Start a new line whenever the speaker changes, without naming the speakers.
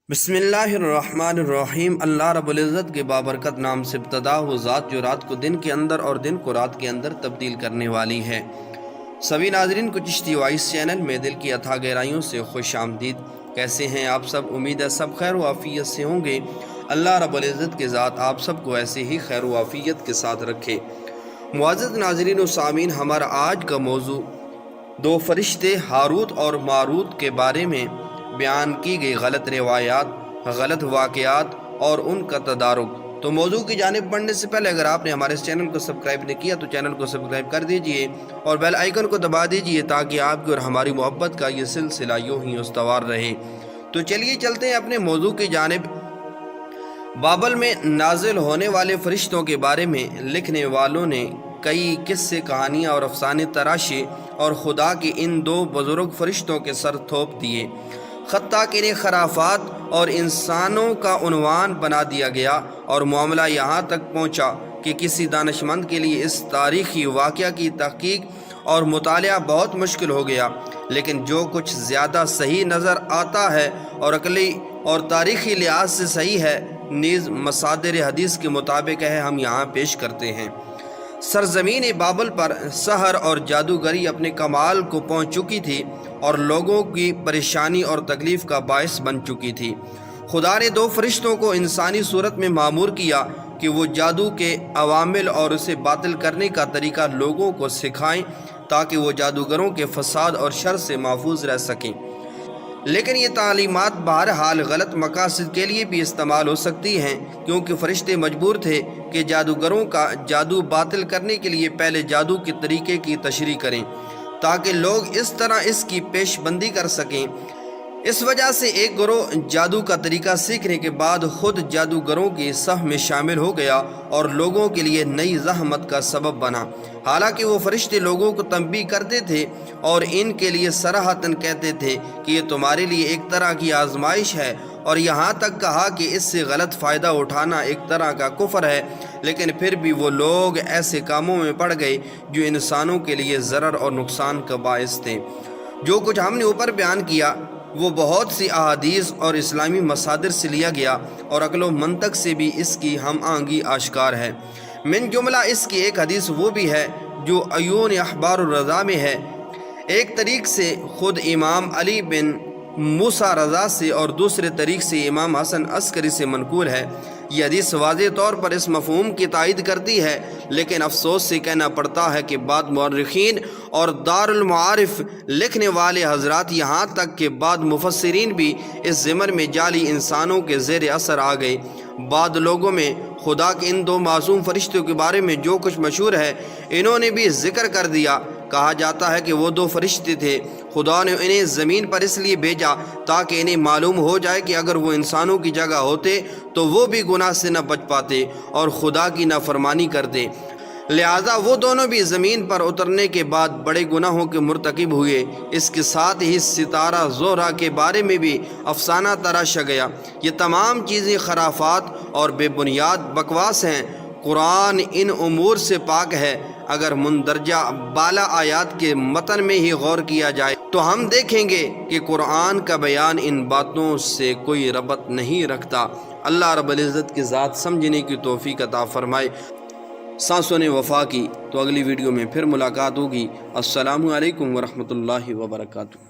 बिस्मिल्लाहिर्रहमानिर्रहीम। अल्लाह रब्बुल इज़्ज़त के बाबरकत नाम से इब्तदा हो, ज़ात जो रात को दिन के अंदर और दिन को रात के अंदर तब्दील करने वाली है। सभी नाज़रीन को चिश्ती वॉइस चैनल में दिल की अथाह गहराइयों से खुश आमदीद। कैसे हैं आप सब? उम्मीद है सब खैर व आफियत से होंगे। अल्लाह रब्बुल इज़्ज़त के ज़ात आप सबको ऐसे ही खैर व आफियत के साथ रखे। मुअज़्ज़ज़ नाज़रीन व सामीन, हमारा आज का मौजू दो फरिश्ते हारूत और मारूत के बारे में बयान की गई गलत रिवायात, गलत वाक़यात और उनका तदारुक। तो मौजू की जानिब बढ़ने से पहले अगर आपने हमारे इस चैनल को सब्सक्राइब नहीं किया तो चैनल को सब्सक्राइब कर दीजिए और बेल आइकन को दबा दीजिए ताकि आपकी और हमारी मोहब्बत का ये सिलसिला यूं ही उस्तवार रहे। तो चलिए चलते हैं अपने मौजू की जानिब। बाबल में नाजिल होने वाले फरिश्तों के बारे में लिखने वालों ने कई किस्से, कहानियाँ और अफसाने तराशे और खुदा के इन दो बुजुर्ग फरिश्तों के सर थोप दिए। खत्ता कि इन्हें खराफात और इंसानों का उन्वान बना दिया गया और मामला यहाँ तक पहुँचा कि किसी दानिशमंद के लिए इस तारीख़ी वाक़या की तहकीक और मुतालिया बहुत मुश्किल हो गया। लेकिन जो कुछ ज़्यादा सही नज़र आता है और अक़ली और तारीख़ी लिहाज से सही है, नीज़ मसादिर हदीस के मुताबिक है, हम यहाँ पेश करते हैं। सरजमीन बाबल पर सहर और जादूगरी अपने कमाल को पहुंच चुकी थी और लोगों की परेशानी और तकलीफ़ का बायस बन चुकी थी। खुदा ने दो फरिश्तों को इंसानी सूरत में मामूर किया कि वो जादू के अवामिल और उसे बातिल करने का तरीका लोगों को सिखाएं ताकि वो जादूगरों के फसाद और शर से महफूज रह सकें। लेकिन ये तालीमात बहरहाल गलत मकासद के लिए भी इस्तेमाल हो सकती हैं, क्योंकि फरिश्ते मजबूर थे कि जादूगरों का जादू बातिल करने के लिए पहले जादू के तरीके की तशरीह करें ताकि लोग इस तरह इसकी पेशबंदी कर सकें। इस वजह से एक गिरोह जादू का तरीका सीखने के बाद खुद जादूगरों की सफ में शामिल हो गया और लोगों के लिए नई ज़हमत का सबब बना। हालांकि वो फरिश्ते लोगों को तंबीह करते थे और इनके लिए सराहतन कहते थे कि ये तुम्हारे लिए एक तरह की आजमाइश है, और यहाँ तक कहा कि इससे गलत फ़ायदा उठाना एक तरह का कुफ्र है। लेकिन फिर भी वो लोग ऐसे कामों में पड़ गए जो इंसानों के लिए ज़रर और नुकसान का बायस थे। जो कुछ हमने ऊपर बयान किया वो बहुत सी अहादीस और इस्लामी मसादिर से लिया गया और अक्लो मंतक से भी इसकी हम आंगी आश्कार है। मिन जुमला इसकी एक हदीस वो भी है जो अयून अखबार रज़ा में है, एक तरीक़ से ख़ुद इमाम अली बिन मूसा रज़ा से और दूसरे तरीक़ से इमाम हसन अस्करी से मनकूल है। यह हदीस वाज़े तौर पर इस मफ़हूम की तायद करती है, लेकिन अफसोस से कहना पड़ता है कि बाद मुअर्रिखीन और दारुल मुआरिफ लिखने वाले हजरात, यहाँ तक कि बाद मुफस्सिरीन भी इस ज़िमर में जाली इंसानों के ज़ेर असर आ गए। बाद लोगों में खुदा के इन दो मासूम फरिश्तों के बारे में जो कुछ मशहूर है इन्होंने भी जिक्र कर दिया। कहा जाता है कि वो दो फरिश्ते थे, खुदा ने इन्हें ज़मीन पर इसलिए भेजा ताकि इन्हें मालूम हो जाए कि अगर वो इंसानों की जगह होते तो वो भी गुनाह से न बच पाते और खुदा की नाफरमानी करते। लिहाजा वो दोनों भी ज़मीन पर उतरने के बाद बड़े गुनाहों के मुर्तकिब हुए। इसके साथ ही सितारा ज़ोहरा के बारे में भी अफसाना तराशा गया। ये तमाम चीज़ें खराफात और बेबुनियाद बकवास हैं। कुरान इन उमूर से पाक है। अगर मुंदरजा बाला आयात के मतन में ही गौर किया जाए तो हम देखेंगे कि कुरान का बयान इन बातों से कोई रबत नहीं रखता। अल्लाह रब्बुल इज़्ज़त की ज़ात समझने की तौफीक अता फरमाए। सांसों ने वफा की। तो अगली वीडियो में फिर मुलाकात होगी। अस्सलामु अलैकुम वरहमतुल्लाहि वबरकातुहू।